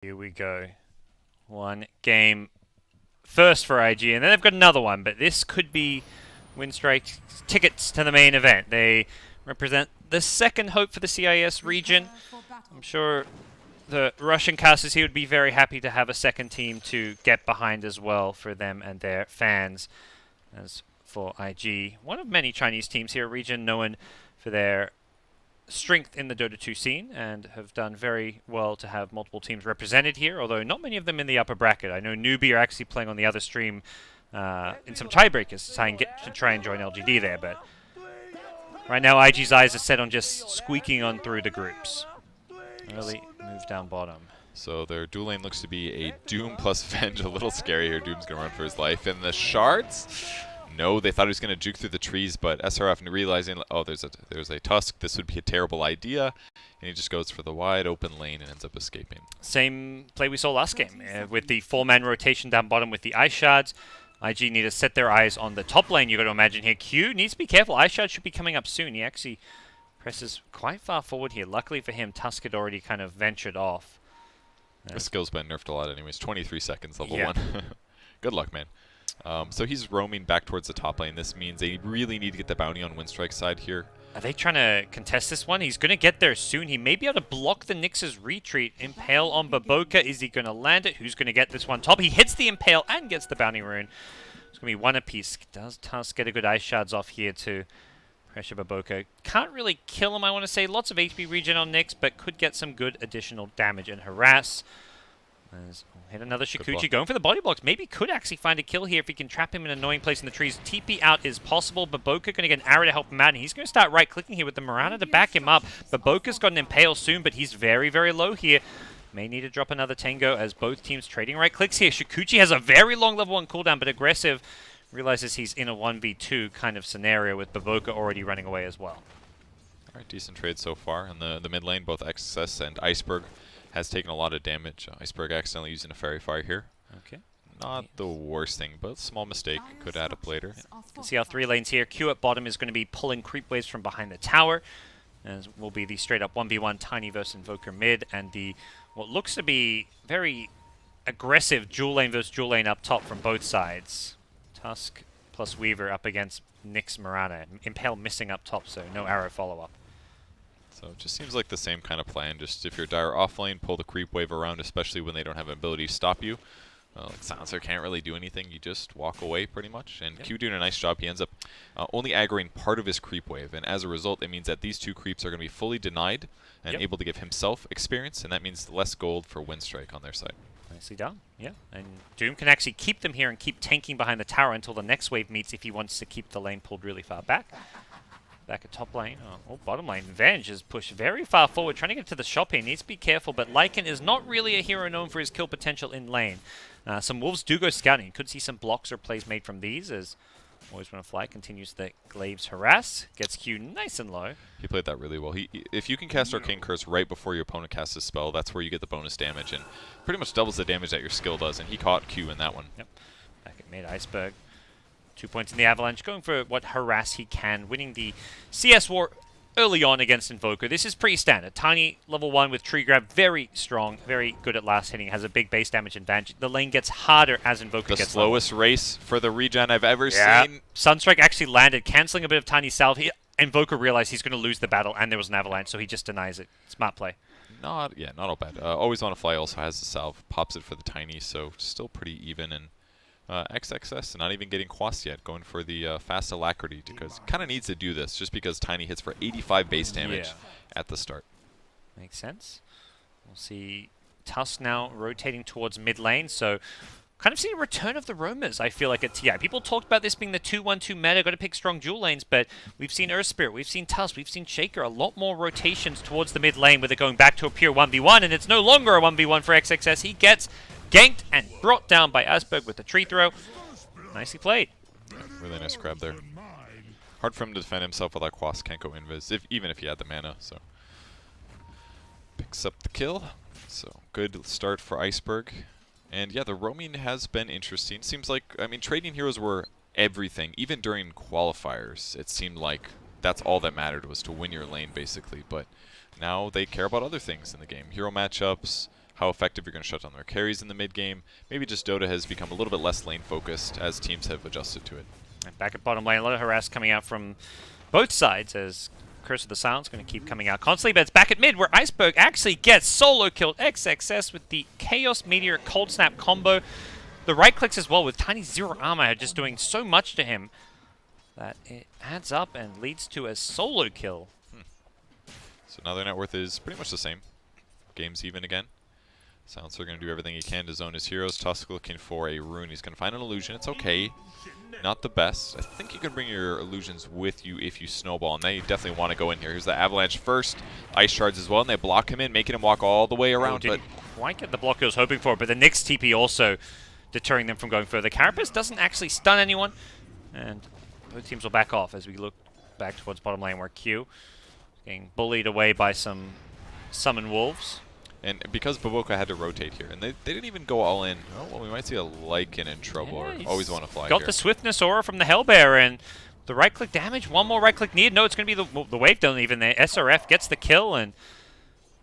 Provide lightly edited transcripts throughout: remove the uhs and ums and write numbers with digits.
Here we go. One game first for IG, and then they've got another one, but this could be Winstrike's tickets to the main event. They represent the second hope for the CIS region. I'm sure the Russian casters here would be very happy to have a second team to get behind as well for them and their fans. As for IG, one of many Chinese teams here, region known for their strength in the Dota 2 scene and have done very well to have multiple teams represented here, although not many of them in the upper bracket. I know Newbie are actually playing on the other stream in some tiebreakers to try and join LGD there, but right now IG's eyes are set on just squeaking on through the groups. Early move down bottom. So their dual lane looks to be a Doom plus Venge, a little scary here. Doom's going to run for his life. And the shards? No, they thought he was going to juke through the trees, but SRF realizing, oh, there's a Tusk, this would be a terrible idea, and he just goes for the wide open lane and ends up escaping. Same play we saw last game, with the 4-man rotation down bottom with the Ice Shards. IG need to set their eyes on the top lane, you got to imagine here. Q needs to be careful. Ice Shard should be coming up soon. He actually presses quite far forward here. Luckily for him, Tusk had already kind of ventured off. His skill's been nerfed a lot anyways. 23 seconds, level 1. Yeah. Good luck, man. So he's roaming back towards the top lane. This means they really need to get the bounty on Winstrike's side here. Are they trying to contest this one? He's going to get there soon. He may be able to block the Nyx's retreat. Impale on Baboka. Is he going to land it? Who's going to get this one top? He hits the Impale and gets the bounty rune. It's going to be one apiece. Does Tusk get a good Ice Shards off here to pressure Baboka? Can't really kill him, I want to say. Lots of HP regen on Nyx, but could get some good additional damage and harass. As we'll hit another Shukuchi, going for the body blocks. Maybe could actually find a kill here if he can trap him in an annoying place in the trees. TP out is possible. Baboka going to get an arrow to help him out, and he's going to start right-clicking here with the Mirana to back him up. Baboka's got an Impale soon, but he's very, very low here. May need to drop another Tango as both teams trading right clicks here. Shukuchi has a very long level 1 cooldown, but aggressive. Realizes he's in a 1v2 kind of scenario with Baboka already running away as well. All right, decent trade so far. In the mid lane, both XS and Iceberg has taken a lot of damage. Iceberg accidentally using a Fairy Fire here. Okay. Not the worst thing, but small mistake. Could add up later. Yeah. You can see our 3 lanes here. Q at bottom is going to be pulling creep waves from behind the tower. As will be the straight up 1v1 Tiny versus Invoker mid, and the what looks to be very aggressive dual lane versus dual lane up top from both sides. Tusk plus Weaver up against Nyx Mirana. Impale missing up top, so no arrow follow-up. So it just seems like the same kind of plan. Just if you're dire off lane, pull the creep wave around, especially when they don't have an ability to stop you. Like Silencer can't really do anything. You just walk away pretty much. And Q doing a nice job. He ends up only aggroing part of his creep wave. And as a result, it means that these 2 creeps are going to be fully denied and able to give himself experience. And that means less gold for Winstrike on their side. Nicely done, yeah. And Doom can actually keep them here and keep tanking behind the tower until the next wave meets if he wants to keep the lane pulled really far back. Back at top lane, bottom lane. Venge is pushed very far forward, trying to get to the shop here. Needs to be careful, but Lycan is not really a hero known for his kill potential in lane. Some Wolves do go scouting. Could see some blocks or plays made from these as Always Wanna Fly continues the Glaive's harass. Gets Q nice and low. He played that really well. If you can cast Arcane Curse right before your opponent casts his spell, that's where you get the bonus damage, and pretty much doubles the damage that your skill does, and he caught Q in that one. Yep. Back at mid, Iceberg. 2 points in the Avalanche, going for what harass he can, winning the CS war early on against Invoker. This is pretty standard. Tiny level 1 with Tree Grab, very strong, very good at last hitting, has a big base damage advantage. The lane gets harder as Invoker gets The slowest race for the regen I've ever seen. Sunstrike actually landed, cancelling a bit of Tiny salve. Invoker realized he's going to lose the battle, and there was an Avalanche, so he just denies it. Smart play. Not all bad. Always Wanna Fly also has the salve, pops it for the Tiny, so still pretty even. And XXS not even getting Quas yet, going for the fast alacrity because kind of needs to do this just because Tiny hits for 85 base damage at the start. Makes sense. We'll see Tusk now rotating towards mid lane, so kind of see a return of the roamers, I feel like, at TI. People talked about this being the 2-1-2 meta, got to pick strong dual lanes, but we've seen Earth Spirit, we've seen Tusk, we've seen Shaker, a lot more rotations towards the mid lane with it going back to a pure 1v1, and it's no longer a 1v1 for XXS. He gets ganked and brought down by Asperg with the tree throw. Nicely played. Yeah, really nice grab there. Hard for him to defend himself without Quas, can't go invis, even if he had the mana, so. Picks up the kill, so good start for Iceberg. And yeah, the roaming has been interesting. Seems like, I mean, trading heroes were everything. Even during qualifiers, it seemed like that's all that mattered, was to win your lane, basically. But now they care about other things in the game. Hero matchups, how effective you're going to shut down their carries in the mid game. Maybe just Dota has become a little bit less lane focused as teams have adjusted to it. And back at bottom lane, a lot of harass coming out from both sides as Curse of the Silence going to keep coming out constantly, but it's back at mid where Iceberg actually gets solo killed XXS with the Chaos Meteor Cold Snap combo. The right clicks as well with tiny 0 armor just doing so much to him that it adds up and leads to a solo kill. So now their net worth is pretty much the same. Game's even again. Silencer going to do everything he can to zone his heroes. Tusk looking for a rune. He's going to find an illusion. It's okay. Not the best. I think you can bring your illusions with you if you snowball, and they definitely want to go in here. Here's the avalanche first. Ice shards as well, and they block him in, making him walk all the way around. Didn't quite get the block he was hoping for, but the Nyx TP also deterring them from going further. Carapace doesn't actually stun anyone, and both teams will back off as we look back towards bottom lane where Q getting bullied away by some summon wolves. And because Baboka had to rotate here, and they didn't even go all in. Oh, well, we might see a Lycan in trouble, or always want to fly got here. The swiftness aura from the Hellbear, and the right-click damage. One more right-click needed. No, it's going to be the wave down even there. SRF gets the kill and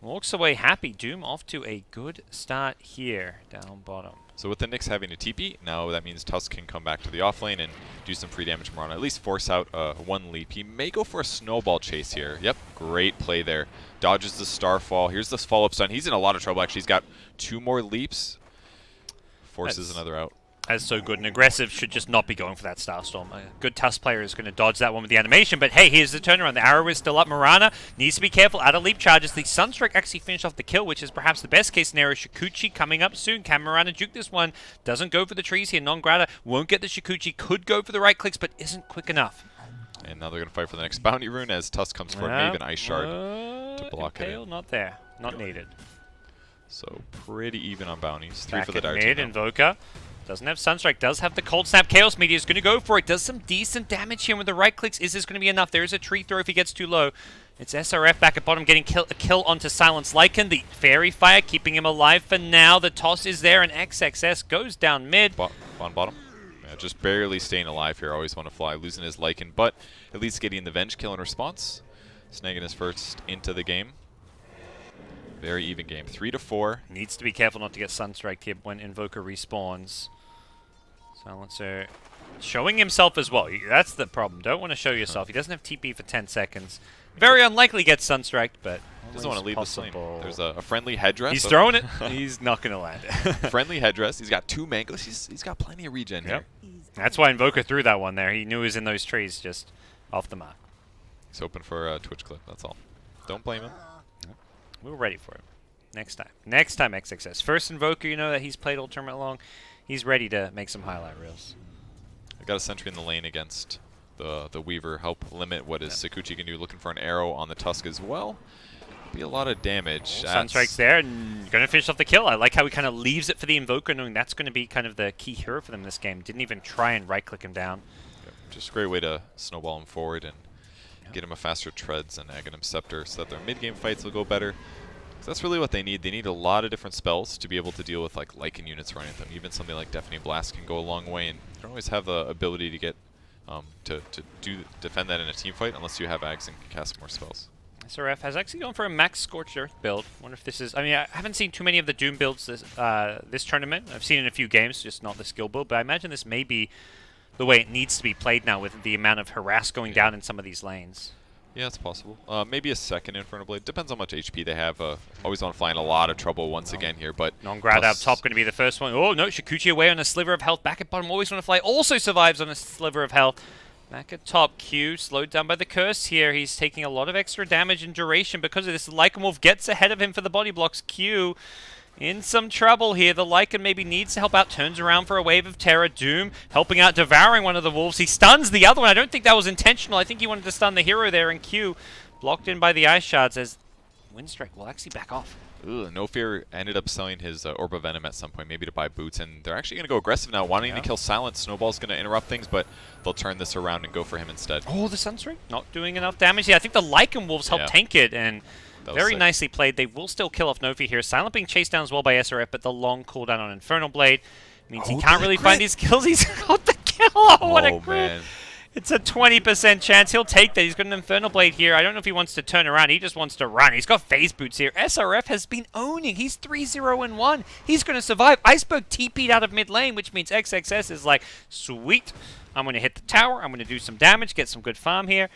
walks away happy. Doom off to a good start here down bottom. So with the Nyx having a TP, now that means Tusk can come back to the offlane and do some free damage more on, at least force out one leap. He may go for a snowball chase here. Yep, great play there. Dodges the Starfall. Here's this follow-up stun. He's in a lot of trouble, actually. He's got 2 more leaps. Forces another out. That's so good. And aggressive should just not be going for that Starstorm. A good Tusk player is going to dodge that one with the animation, but hey, here's the turnaround. The arrow is still up. Mirana needs to be careful. Out of leap charges. The Sunstrike actually finished off the kill, which is perhaps the best case scenario. Shikuchi coming up soon. Can Mirana juke this one? Doesn't go for the trees here. Non-Grata won't get the Shikuchi. Could go for the right clicks, but isn't quick enough. And now they're going to fight for the next bounty rune as Tusk comes for maybe an Ice Shard to block it in. Not there. Not needed. So pretty even on bounties. 3 Back for the Dire mid, team. Invoker. Doesn't have Sunstrike, does have the Cold Snap. Chaos Meteor is going to go for it. Does some decent damage here with the right clicks. Is this going to be enough? There is a tree throw if he gets too low. It's SRF back at bottom getting a kill onto Silence Lycan. The Fairy Fire keeping him alive for now. The toss is there and XXS goes down mid. On bottom. Yeah, just barely staying alive here. Always want to fly. Losing his Lycan, but at least getting the Venge kill in response. Snagging his first into the game. Very even game. 3-4. Needs to be careful not to get Sunstrike here when Invoker respawns. Silencer showing himself as well. That's the problem. Don't want to show yourself. He doesn't have TP for 10 seconds. Very unlikely get Sunstriked, but doesn't want to leave the lane. There's a friendly headdress. He's throwing it. He's not going to land it. Friendly headdress. He's got 2 mangoes. He's got plenty of regen here. That's why Invoker threw that one there. He knew he was in those trees, just off the mark. He's hoping for a Twitch clip. That's all. Don't blame him. We were ready for him. Next time. Next time XXS. First Invoker, you know that he's played all tournament long. He's ready to make some highlight reels. I got a sentry in the lane against the Weaver. Help limit what his Sakuchi can do. Looking for an arrow on the Tusk as well. Be a lot of damage. Sunstrike's there and going to finish off the kill. I like how he kind of leaves it for the Invoker, knowing that's going to be kind of the key hero for them this game. Didn't even try and right-click him down. Yep. Just a great way to snowball him forward and get him a faster treads and Aghanim Scepter so that their mid-game fights will go better. So that's really what they need. They need a lot of different spells to be able to deal with like Lycan units running at them. Even something like Deafening Blast can go a long way, and you don't always have the ability to get to defend that in a team fight unless you have Ags and can cast more spells. SRF has actually gone for a max Scorched Earth build. Wonder if this is... I mean, I haven't seen too many of the Doom builds this tournament. I've seen it in a few games, just not the skill build. But I imagine this may be the way it needs to be played now with the amount of harass going down in some of these lanes. Yeah, it's possible. Maybe a second Infernal Blade. Depends on how much HP they have. Always want to fly in a lot of trouble once again here, but... Non-Grata up top going to be the first one. Oh, no, Shikuchi away on a sliver of health. Back at bottom, always want to fly. Also survives on a sliver of health. Back at top, Q slowed down by the curse here. He's taking a lot of extra damage and duration because of this. Lycan Wolf gets ahead of him for the body blocks. Q in some trouble here. The Lycan maybe needs to help out. Turns around for a wave of terror. Doom helping out, devouring one of the wolves. He stuns the other one. I don't think that was intentional. I think he wanted to stun the hero there. And Q blocked in by the Ice Shards as Winstrike will actually back off. Ugh, No Fear ended up selling his Orb of Venom at some point, maybe to buy boots, and they're actually going to go aggressive now, wanting to kill Silence. Snowball's going to interrupt things, but they'll turn this around and go for him instead. Oh, the Sunstrike not doing enough damage. Yeah, I think the Lycan Wolves helped tank it, and very nicely played. They will still kill off No Fear here. Silent being chased down as well by SRF, but the long cooldown on Infernal Blade means he can't really find his kills. He's got the kill. Oh, what a crit. Man. It's a 20% chance. He'll take that. He's got an Infernal Blade here. I don't know if he wants to turn around. He just wants to run. He's got phase boots here. SRF has been owning. He's 3-0-1. He's going to survive. Iceberg TP'd out of mid lane, which means XXS is like, sweet. I'm going to hit the tower. I'm going to do some damage, get some good farm here.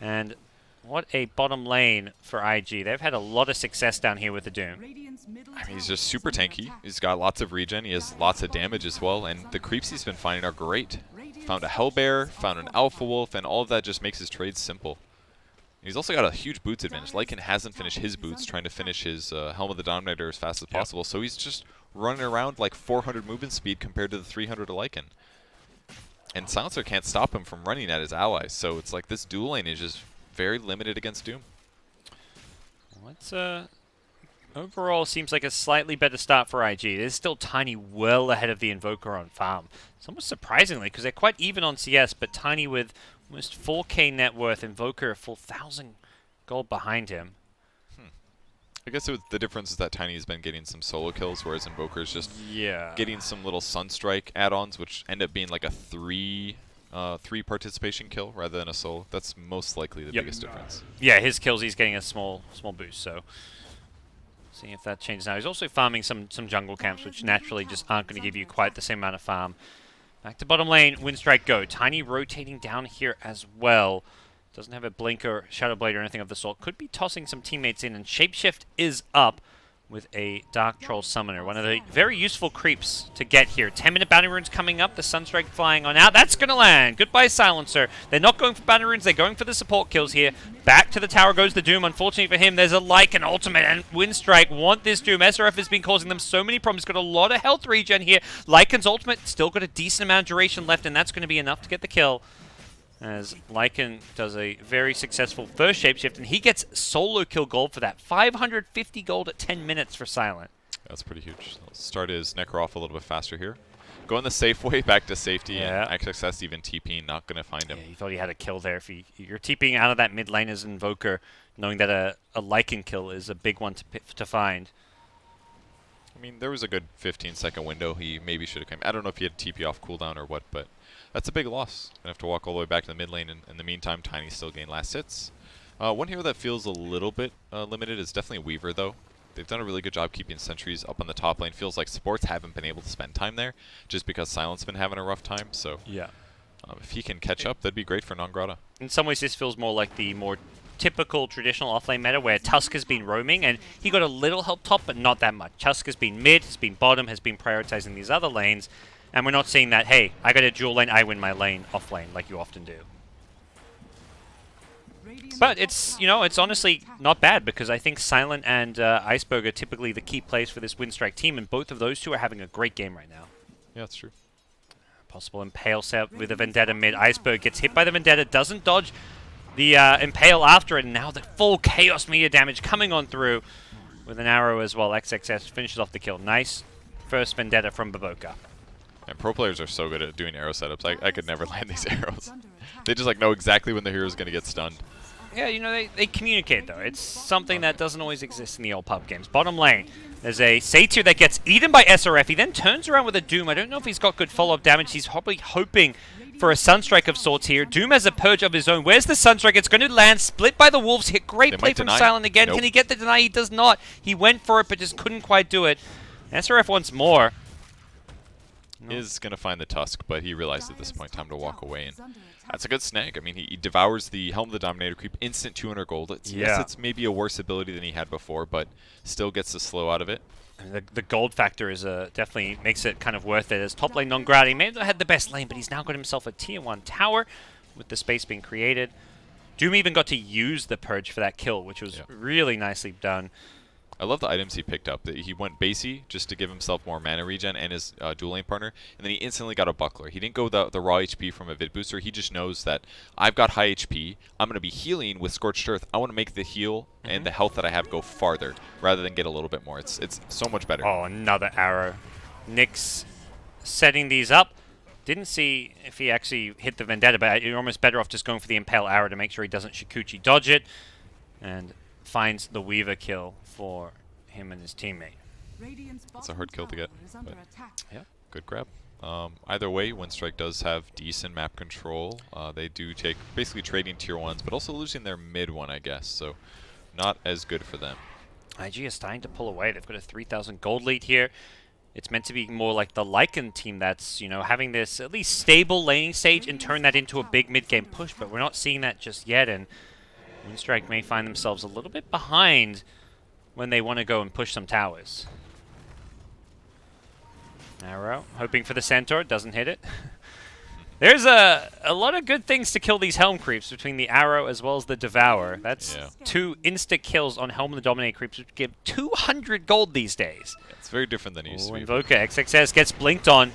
And what a bottom lane for IG. They've had a lot of success down here with the Doom. I mean, he's just super tanky. He's got lots of regen. He has lots of damage as well. And the creeps he's been finding are great. Found a Hellbear, found an Alpha Wolf, and all of that just makes his trades simple. He's also got a huge boots advantage. Lycan hasn't finished his boots, trying to finish his Helm of the Dominator as fast as possible. So he's just running around like 400 movement speed compared to the 300 of Lycan. And Silencer can't stop him from running at his allies. So it's like this dual lane is just very limited against Doom. Let's overall, seems like a slightly better start for IG. It is still Tiny well ahead of the Invoker on farm. It's almost surprisingly, because they're quite even on CS, but Tiny with almost 4k net worth, Invoker a full 1,000 gold behind him. I guess the difference is that Tiny has been getting some solo kills, whereas Invoker is just getting some little Sunstrike add-ons, which end up being like a three participation kill rather than a solo. That's most likely the biggest difference. Yeah, his kills, he's getting a small boost, so see if that changes now. He's also farming some jungle camps, which naturally just aren't going to give you quite the same amount of farm. Back to bottom lane, Winstrike go. Tiny rotating down here as well. Doesn't have a Blink or Shadow Blade or anything of the sort. Could be tossing some teammates in, and Shapeshift is up with a Dark Troll Summoner. One of the very useful creeps to get here. 10-minute bounty runes coming up. The Sunstrike flying on out. That's going to land. Goodbye, Silencer. They're not going for bounty runes. They're going for the support kills here. Back to the tower goes the Doom. Unfortunately for him, there's a Lycan ultimate, and Winstrike want this Doom. SRF has been causing them so many problems. Got a lot of health regen here. Lycan's ultimate still got a decent amount of duration left, and that's going to be enough to get the kill. As Lycan does a very successful first shapeshift, and he gets solo kill gold for that. 550 gold at 10 minutes for Silent. That's pretty huge. Let's start his Necro off a little bit faster here. Going the safe way back to safety, and XXS even TPing, not going to find him. Yeah, he thought he had a kill there. If you're TPing out of that mid lane as Invoker, knowing that a Lycan kill is a big one to find. I mean, there was a good 15-second window. He maybe should have come. I don't know if he had TP off cooldown or what, but that's a big loss. Gonna have to walk all the way back to the mid lane, and in the meantime, Tiny still gain last hits. One hero that feels a little bit limited is definitely Weaver, though. They've done a really good job keeping sentries up on the top lane. Feels like supports haven't been able to spend time there, just because Silent's been having a rough time. So yeah, if he can catch up, that'd be great for Non-Grata. In some ways, this feels more like the more typical traditional offlane meta where Tusk has been roaming, and he got a little help top, but not that much. Tusk has been mid, has been bottom, has been prioritizing these other lanes, and we're not seeing that, hey, I got a dual lane, I win my lane off lane, like you often do. But it's, you know, it's honestly not bad, because I think Silent and Iceberg are typically the key plays for this Winstrike team, and both of those two are having a great game right now. Yeah, that's true. Possible Impale set with a Vendetta mid. Iceberg gets hit by the Vendetta, doesn't dodge the Impale after it, and now the full Chaos Meteor damage coming on through with an arrow as well. XXS finishes off the kill. Nice first Vendetta from Baboka. And pro players are so good at doing arrow setups. I could never land these arrows. They just like know exactly when the hero's going to get stunned. Yeah, you know, they communicate, though. It's something that doesn't always exist in the old pub games. Bottom lane, there's a Satyr that gets eaten by SRF. He then turns around with a Doom. I don't know if he's got good follow-up damage. He's probably hoping for a Sunstrike of sorts here. Doom has a Purge of his own. Where's the Sunstrike? It's going to land, split by the Wolves. Hit great play from Silent again. Nope. Can he get the deny? He does not. He went for it, but just couldn't quite do it. SRF wants more. Is going to find the Tusk, but he realized at this point time to walk away, and that's a good snag. I mean, he devours the Helm of the Dominator creep, instant 200 gold. Yes, it's maybe a worse ability than he had before, but still gets the slow out of it. The gold factor is definitely makes it kind of worth it. As top lane Non-Grata, he may not have had the best lane, but he's now got himself a tier 1 tower with the space being created. Doom even got to use the Purge for that kill, which was really nicely done. I love the items he picked up. He went basey just to give himself more mana regen and his dual lane partner, and then he instantly got a buckler. He didn't go the raw HP from a vid booster. He just knows that I've got high HP. I'm going to be healing with Scorched Earth. I want to make the heal and the health that I have go farther rather than get a little bit more. It's so much better. Oh, another arrow. Nyx setting these up. Didn't see if he actually hit the Vendetta, but you're almost better off just going for the Impale arrow to make sure he doesn't Shikuchi dodge it, and finds the Weaver kill for him and his teammate. It's a hard kill to get. Good grab. Either way, Winstrike does have decent map control. They do take basically trading tier 1s, but also losing their mid one, I guess. So not as good for them. IG is starting to pull away. They've got a 3,000 gold lead here. It's meant to be more like the Lycan team that's, you know, having this at least stable laning stage and turn that into a big mid-game push, but we're not seeing that just yet, and Winstrike may find themselves a little bit behind when they want to go and push some towers. Arrow, hoping for the Centaur, doesn't hit it. There's a lot of good things to kill these Helm creeps between the Arrow as well as the Devour. That's 2 insta kills on Helm and the Dominate creeps, which give 200 gold these days. Yeah, it's very different than it used to be. Invoker XXS gets blinked on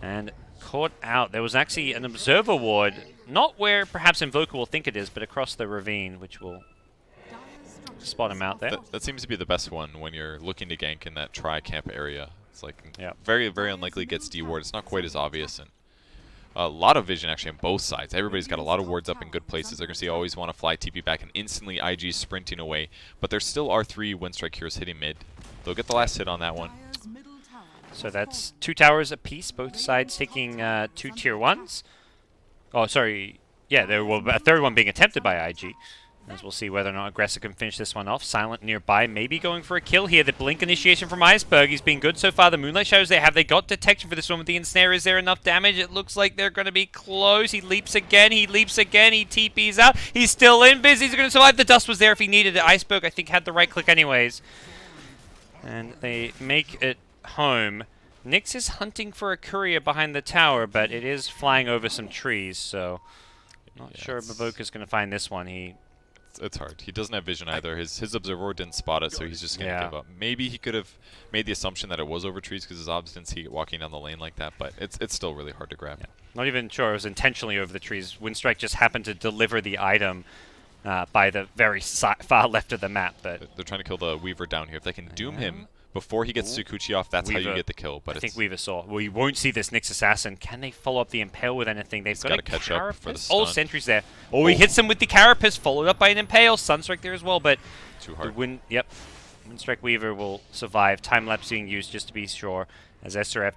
and caught out. There was actually an Observer ward, not where perhaps Invoker will think it is, but across the ravine, which will spot him out there. That seems to be the best one when you're looking to gank in that tri-camp area. It's like very, very unlikely gets D-ward. It's not quite as obvious. And a lot of vision actually on both sides. Everybody's got a lot of wards up in good places. They're going to see always want to fly TP back and instantly IG sprinting away. But there still are 3 Winstrike heroes hitting mid. They'll get the last hit on that one. So that's 2 towers apiece, both sides taking 2 tier 1s. Oh, sorry. Yeah, there will a third one being attempted by IG. As we'll see whether or not Aggressor can finish this one off. Silent nearby, maybe going for a kill here. The blink initiation from Iceberg. He's been good so far. The Moonlight Shadows there. Have they got detection for this one with the Ensnare? Is there enough damage? It looks like they're going to be close. He leaps again. He leaps again. He TPs out. He's still in. Biz. He's going to survive. The dust was there if he needed it. Iceberg, I think, had the right click anyways. And they make it home. Nyx is hunting for a courier behind the tower, but it is flying over some trees, so not sure Baboka's going to find this one. It's hard. He doesn't have vision either. His observer didn't spot it, so he's just going to give up. Maybe he could have made the assumption that it was over trees because his obs didn't see it walking down the lane like that, but it's still really hard to grab. Yeah. Not even sure it was intentionally over the trees. Winstrike just happened to deliver the item by the very far left of the map. But they're trying to kill the Weaver down here. If they can doom him before he gets Tsukuchi off, that's Weaver, how you get the kill. But I think Weaver saw. We won't see this Nyx Assassin. Can they follow up the Impale with anything? They've got to catch up for the stun. Oh, sentries there. Oh, he hits him with the Carapace, followed up by an Impale. Sunstrike there as well, but too hard. Winstrike Weaver will survive. Time lapse being used just to be sure, as SRF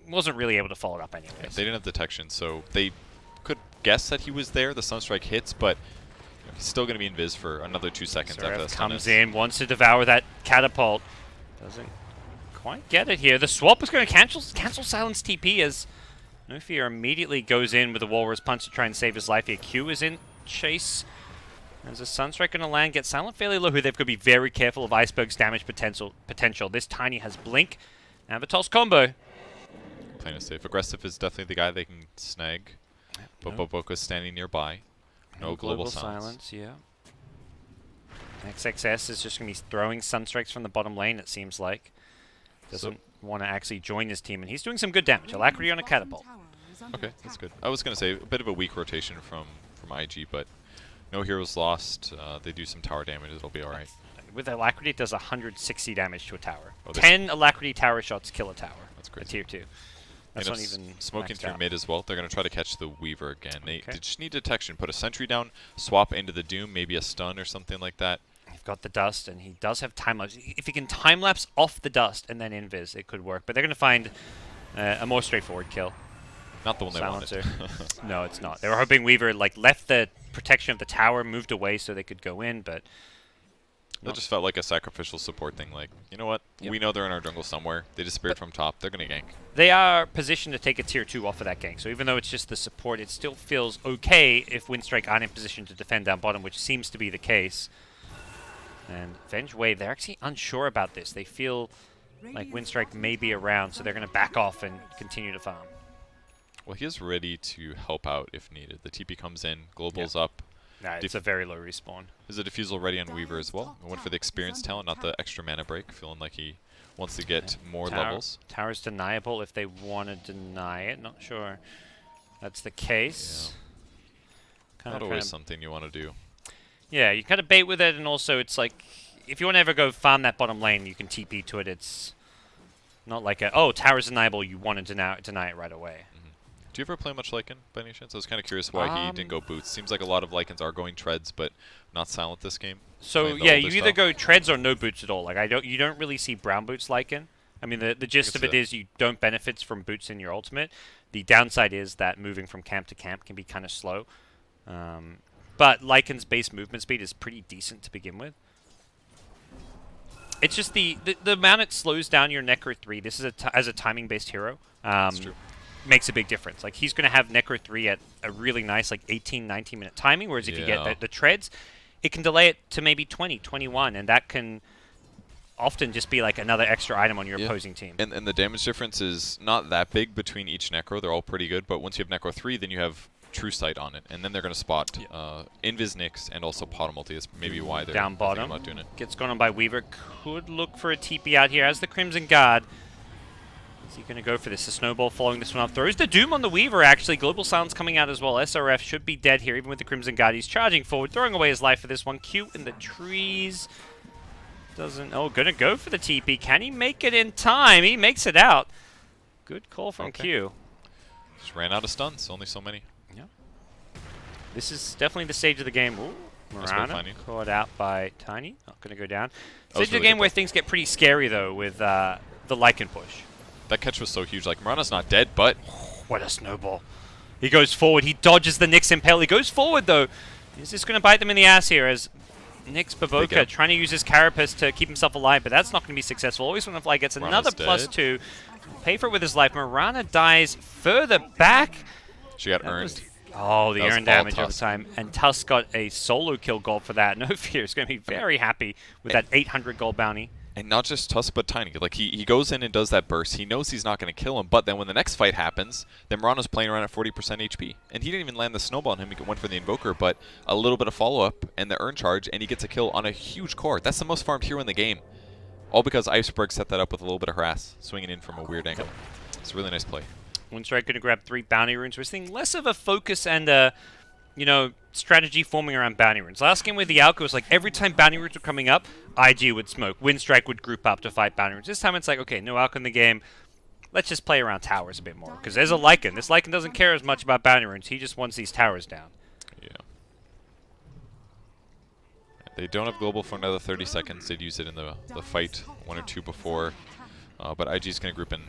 wasn't really able to follow it up anyways. Yeah, they didn't have detection, so they could guess that he was there. The Sunstrike hits, but he's still going to be in Viz for another 2 seconds after that comes in, wants to devour that catapult. Doesn't quite get it here. The swap is going to cancel Silence TP as No Fear immediately goes in with a Walrus Punch to try and save his life here. Q is in chase. There's a Sunstrike going to land, get Silent fairly low, who they've got to be very careful of Iceberg's damage potential. This Tiny has Blink and Vitals combo. Playing it safe. Aggressive is definitely the guy they can snag. But Boboka's standing nearby. No global silence. Yeah. XXS is just going to be throwing Sunstrikes from the bottom lane, it seems like. Doesn't want to actually join his team, and he's doing some good damage. Alacrity on a catapult. Okay, that's good. I was going to say, a bit of a weak rotation from IG, but no heroes lost. They do some tower damage, it'll be alright. With Alacrity, it does 160 damage to a tower. 10 Alacrity tower shots kill a tower. That's crazy. A tier 2. That's not even smoking through out. mid as well. They're going to try to catch the Weaver again. They just need detection. Put a sentry down, swap into the Doom, maybe a stun or something like that. He's got the dust, and he does have time lapse. If he can time lapse off the dust and then invis, it could work. But they're going to find a more straightforward kill. Not the one they wanted. No, it's not. They were hoping Weaver left the protection of the tower, moved away so they could go in, but that just felt like a sacrificial support thing. Like, you know what? We know they're in our jungle somewhere. They disappeared from top. They're going to gank. They are positioned to take a tier 2 off of that gank. So even though it's just the support, it still feels okay if Winstrike aren't in position to defend down bottom, which seems to be the case. And Venge Wave, they're actually unsure about this. They feel like Winstrike may be around, so they're going to back off and continue to farm. Well, he is ready to help out if needed. The TP comes in, Global's up. Nah, it's a very low respawn. Is a Diffusal ready on Weaver as well? I went for the experience talent, not the extra mana break, feeling like he wants to get more levels. Tower's deniable if they want to deny it. Not sure that's the case. Yeah. Not always something you want to do. Yeah, you kind of bait with it, and also it's like, if you want to ever go farm that bottom lane, you can TP to it. It's not like tower's deniable, you want to deny it right away. Do you ever play much Lycan by any chance? I was kind of curious why he didn't go boots. Seems like a lot of Lycans are going treads, but not silent this game. So yeah, you either go treads or no boots at all. Like you don't really see brown boots Lycan. I mean, the gist of it is you don't benefit from boots in your ultimate. The downside is that moving from camp to camp can be kind of slow. But Lycan's base movement speed is pretty decent to begin with. It's just the amount it slows down your Necro 3. This is as a timing-based hero. That's true. Makes a big difference. Like, he's going to have Necro 3 at a really nice, like, 18, 19-minute timing, whereas if you get the treads, it can delay it to maybe 20, 21, and that can often just be like another extra item on your opposing team. And the damage difference is not that big between each Necro. They're all pretty good, but once you have Necro 3, then you have True Sight on it, and then they're going to spot Invis Nyx and also Pot Multi is maybe why they're down bottom. about doing it. Gets gone on by Weaver. Could look for a TP out here as the Crimson Guard. Is he going to go for this? The Snowball following this one up. Throws the Doom on the Weaver, actually. Global Silence coming out as well. SRF should be dead here, even with the Crimson Guard. He's charging forward, throwing away his life for this one. Q in the trees. Doesn't... Oh, going to go for the TP. Can he make it in time? He makes it out. Good call from Q. Just ran out of stuns. Only so many. Yeah. This is definitely the stage of the game. Ooh, Marana caught out by Tiny. Not going to go down. Stage of the game where things get pretty scary, though, with the Lycan push. That catch was so huge. Like, Marana's not dead, but... What a snowball. He goes forward. He dodges the Nyx Impale. He goes forward, though. Is this going to bite them in the ass here as Nyx Baboka trying to use his Carapace to keep himself alive, but that's not going to be successful. Always when the Fly gets another +2. Pay for it with his life. Marana dies further back. She got earned. Oh, the earned damage over time. And Tusk got a solo kill gold for that. No fear. He's going to be very happy with that 800 gold bounty. And not just Tusk, but Tiny. Like, he goes in and does that burst. He knows he's not going to kill him, but then when the next fight happens, then Marana's playing around at 40% HP. And he didn't even land the snowball on him. He went for the Invoker, but a little bit of follow-up and the earn charge, and he gets a kill on a huge core. That's the most farmed hero in the game. All because Iceberg set that up with a little bit of harass, swinging in from a weird angle. It's a really nice play. Winstrike going to grab 3 bounty runes. We're seeing less of a focus and strategy forming around bounty runes. Last game with the Alco was like every time bounty runes were coming up, IG would smoke. Winstrike would group up to fight bounty runes. This time it's like, okay, no Alco in the game. Let's just play around towers a bit more. Because there's a Lycan. This Lycan doesn't care as much about bounty runes. He just wants these towers down. Yeah. They don't have global for another 30 seconds. They'd use it in the fight 1 or 2 before. But IG's going to group in.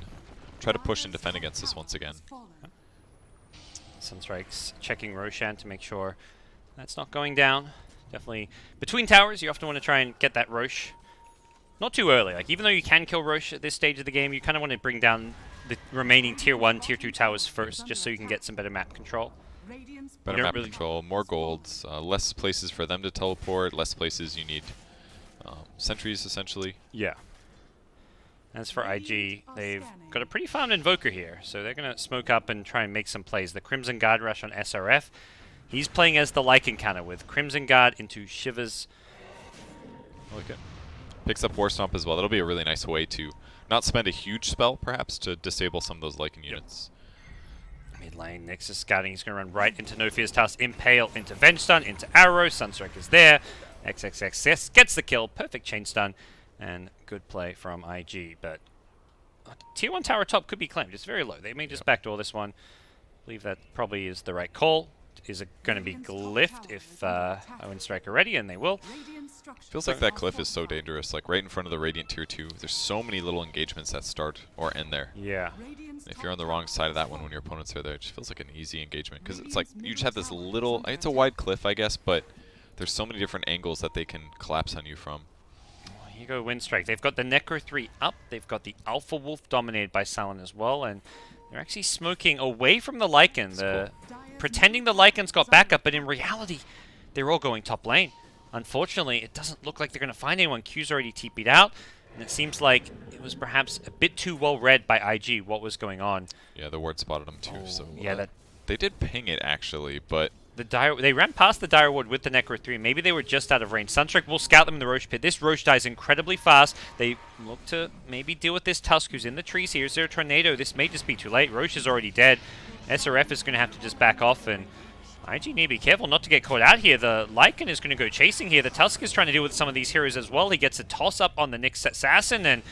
Try to push and defend against this once again. Sunstrike's checking Roshan to make sure that's not going down. Definitely between towers, you often want to try and get that Rosh. Not too early. Like, even though you can kill Rosh at this stage of the game, you kind of want to bring down the remaining tier 1, tier 2 towers first, just so you can get some better map control. Better map control, more golds, less places for them to teleport, less places you need sentries, essentially. Yeah. As for IG, they've got a pretty farmed Invoker here, so they're going to smoke up and try and make some plays. The Crimson Guard rush on SRF. He's playing as the Lycan counter with Crimson Guard into Shivers. Okay. Picks up War Stomp as well. That'll be a really nice way to not spend a huge spell, perhaps, to disable some of those Lycan units. Mid lane, Nexus scouting. He's going to run right into No Fear's Task. Impale into Venge Stun, into Arrow. Sunstrike is there. XXXS gets the kill. Perfect chain stun. And good play from IG, but tier 1 tower top could be claimed. It's very low. They may just backdoor this one. I believe that probably is the right call. Is it going to be glyphed if Winstrike are ready? And they will. Feels like that cliff is so dangerous. Like right in front of the Radiant tier 2. There's so many little engagements that start or end there. Yeah. And if you're on the wrong side of that one when your opponents are there, it just feels like an easy engagement. Because it's like you just have this little... It's a wide cliff, I guess, but there's so many different angles that they can collapse on you from. Here you go, Winstrike. They've got the Necro 3 up. They've got the Alpha Wolf dominated by Salon as well. And they're actually smoking away from the Lycan. Pretending the Lycan's got backup, but in reality, they're all going top lane. Unfortunately, it doesn't look like they're going to find anyone. Q's already TP'd out. And it seems like it was perhaps a bit too well read by IG what was going on. Yeah, the ward spotted them too. So yeah, they did ping it, actually, but... They ran past the Dire Ward with the Necro 3. Maybe they were just out of range. Sunstrike will scout them in the Rosh pit. This Rosh dies incredibly fast. They look to maybe deal with this Tusk who's in the trees here. Is there a Tornado? This may just be too late. Rosh is already dead. SRF is going to have to just back off, and IG need to be careful not to get caught out here. The Lycan is going to go chasing here. The Tusk is trying to deal with some of these heroes as well. He gets a toss-up on the Nyx Assassin, and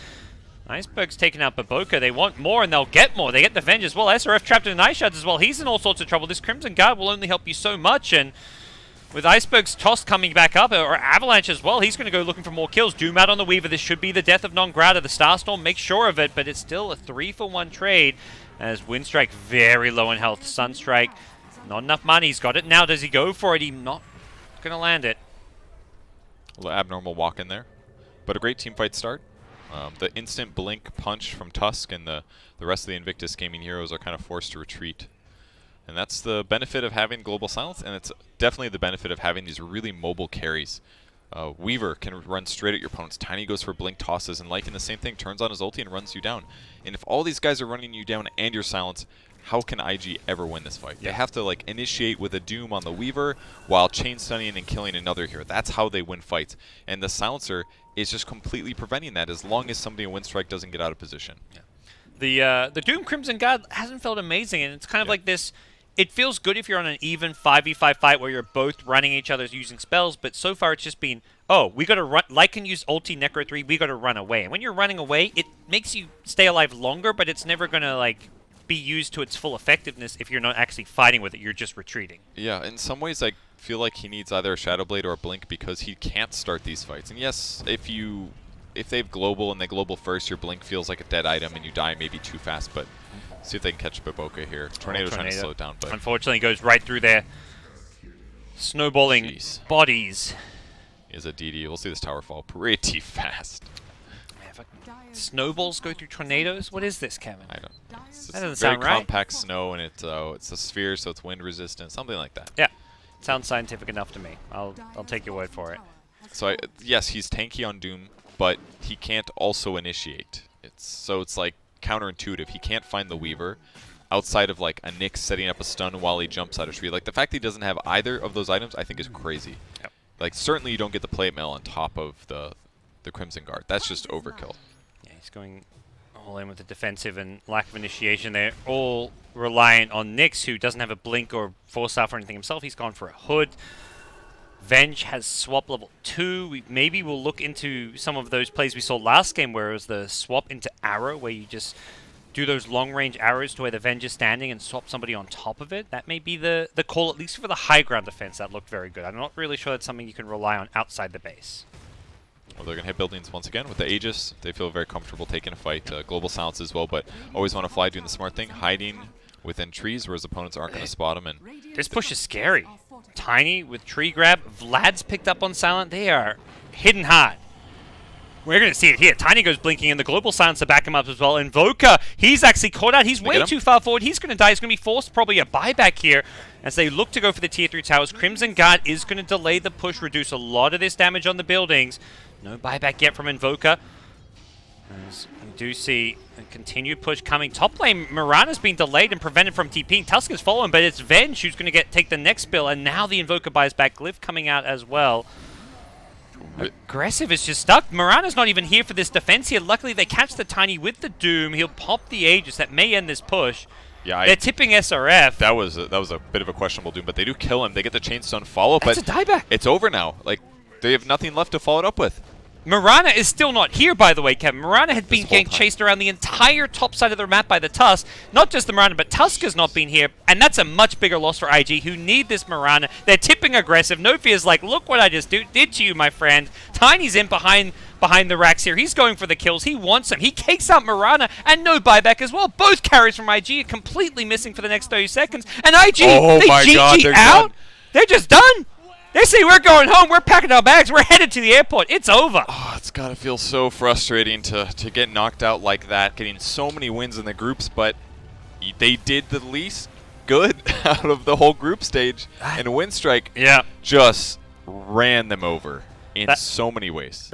Iceberg's taking out Baboka. They want more, and they'll get more. They get the Venge as well. SRF trapped in Ice Shards as well. He's in all sorts of trouble. This Crimson Guard will only help you so much, and With Iceberg's toss coming back up, or Avalanche as well, he's going to go looking for more kills. Doom out on the Weaver. This should be the death of Non-Grata. The Starstorm makes sure of it, but it's still a 3-for-1 trade. As Winstrike very low in health. Sunstrike, not enough money. He's got it now. Does he go for it? He's not going to land it. A little abnormal walk in there, but a great team fight start. The instant blink punch from Tusk and the rest of the Invictus Gaming heroes are kind of forced to retreat. And that's the benefit of having Global Silence, and it's definitely the benefit of having these really mobile carries. Weaver can run straight at your opponents. Tiny goes for blink tosses, and Lycan the same thing, turns on his ulti and runs you down. And if all these guys are running you down and your silence, how can IG ever win this fight? They have to like initiate with a Doom on the Weaver while chain stunning and killing another hero. That's how they win fights. And the silencer is just completely preventing that as long as somebody in Winstrike doesn't get out of position. The Doom Crimson Guard hasn't felt amazing, and it's kind of like this. It feels good if you're on an even 5v5 fight where you're both running each other's using spells, but so far it's just been, oh, we got to run. Lycan used ulti Necro 3, we got to run away. And when you're running away, it makes you stay alive longer, but it's never going to like be used to its full effectiveness if you're not actually fighting with it. You're just retreating. Yeah, in some ways I feel like he needs either a Shadow Blade or a Blink because he can't start these fights. And yes, if they have Global and they Global first, your Blink feels like a dead item and you die maybe too fast, but see if they can catch Baboka here. Tornado trying to slow it down, but unfortunately goes right through their snowballing bodies. He is a DD. We'll see this tower fall pretty fast. Snowballs go through tornadoes? What is this, Kevin? I don't know. That doesn't very sound right. Compact snow, and it's a sphere, so it's wind resistant, something like that. Yeah, sounds scientific enough to me. I'll take your word for it. So yes, he's tanky on Doom, but he can't also initiate. It's like counterintuitive. He can't find the Weaver outside of like a Nyx setting up a stun while he jumps out of tree. Like the fact that he doesn't have either of those items, I think is crazy. Yep. Like certainly you don't get the plate mail on top of the Crimson Guard. That's just overkill. Yeah, he's going all in with the defensive and lack of initiation. They're all reliant on Nyx, who doesn't have a blink or force staff or anything himself. He's gone for a hood. Venge has swap level 2. Maybe we'll look into some of those plays we saw last game where it was the swap into arrow, where you just do those long-range arrows to where the Venge is standing and swap somebody on top of it. That may be the call, at least for the high ground defense. That looked very good. I'm not really sure that's something you can rely on outside the base. Well, they're going to hit buildings once again with the Aegis. They feel very comfortable taking a fight. Global Silence as well, but always want to fly, doing the smart thing, hiding within trees, whereas opponents aren't going to spot them. And this push is scary. Tiny with tree grab. Vlad's picked up on Silent. They are hidden hard. We're going to see it here. Tiny goes blinking, and the Global Silence to back him up as well. Invoker, he's actually caught out. He's way too far forward. He's going to die. He's going to be forced probably a buyback here as they look to go for the tier 3 towers. Crimson Guard is going to delay the push, reduce a lot of this damage on the buildings. No buyback yet from Invoker. As we do see a continued push coming. Top lane, Mirana's been delayed and prevented from TPing. Tusk is following, but it's Venge who's going to take the next spill, and now the Invoker buys back. Glyph coming out as well. Aggressive is just stuck. Mirana's not even here for this defense here. Luckily, they catch the Tiny with the Doom. He'll pop the Aegis. That may end this push. Yeah, they're tipping SRF. That was a bit of a questionable Doom, but they do kill him. They get the Chainstone follow, That's but a dieback. It's over now. Like, they have nothing left to follow it up with. Mirana is still not here, by the way, Kevin. Mirana had been getting chased around the entire top side of the map by the Tusk. Not just the Mirana, but Tusk has not been here, and that's a much bigger loss for IG, who need this Mirana. They're tipping aggressive. Nofia's like, look what I just did to you, my friend. Tiny's in behind the racks here. He's going for the kills. He wants them. He cakes out Mirana, and no buyback as well. Both carries from IG are completely missing for the next 30 seconds. And IG, they GG out. Done. They're just done. They say, we're going home, we're packing our bags, we're headed to the airport, it's over. Oh, it's got to feel so frustrating to get knocked out like that, getting so many wins in the groups, but they did the least good out of the whole group stage, and Winstrike just ran them over in so many ways.